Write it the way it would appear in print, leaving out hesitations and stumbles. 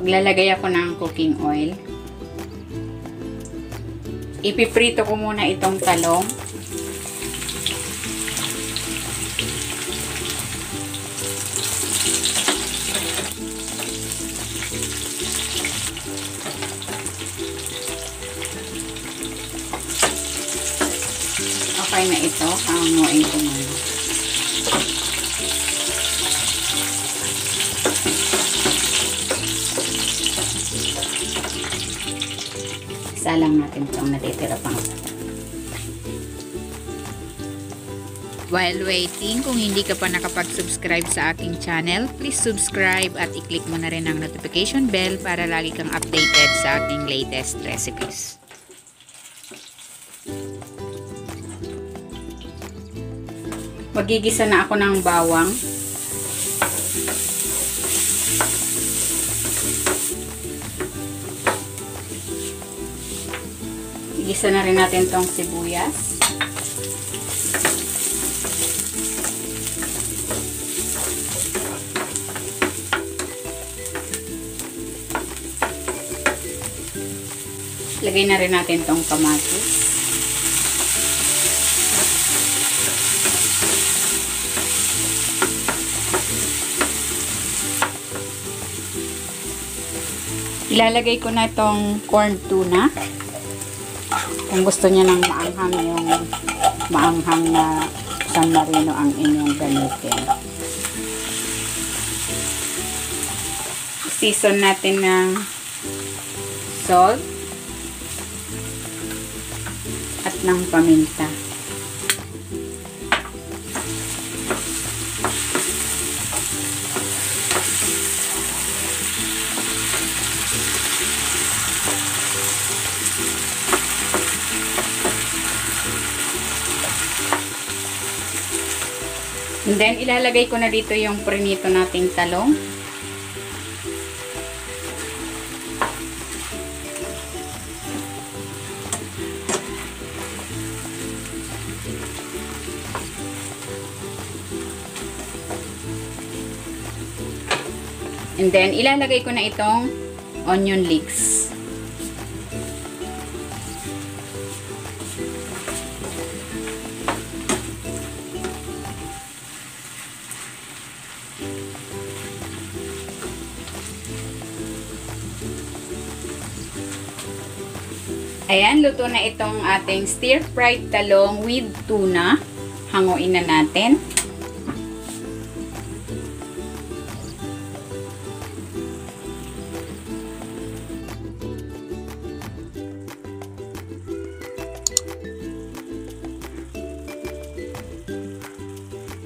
Maglalagay ako ng cooking oil. Ipiprito ko muna itong talong. Okay na ito. Hanguin ko muna. Isa lang natin itong natitira pang. While waiting, kung hindi ka pa nakapag-subscribe sa aking channel, please subscribe at i-click mo na rin ang notification bell para lagi kang updated sa aking latest recipes. Magigisa na ako ng bawang. Igisa na rin natin tong sibuyas. Lagay na rin natin tong kamatis. Ilalagay ko na itong corned tuna. Kung gusto niya ng maanghang, yung maanghang na San Marino ang inyong gamitin. Season natin ng salt at ng paminta. And then, ilalagay ko na dito yung prinito nating talong. And then, ilalagay ko na itong onion leeks. Ayan, luto na itong ating stir-fried talong with tuna. Hanguin na natin.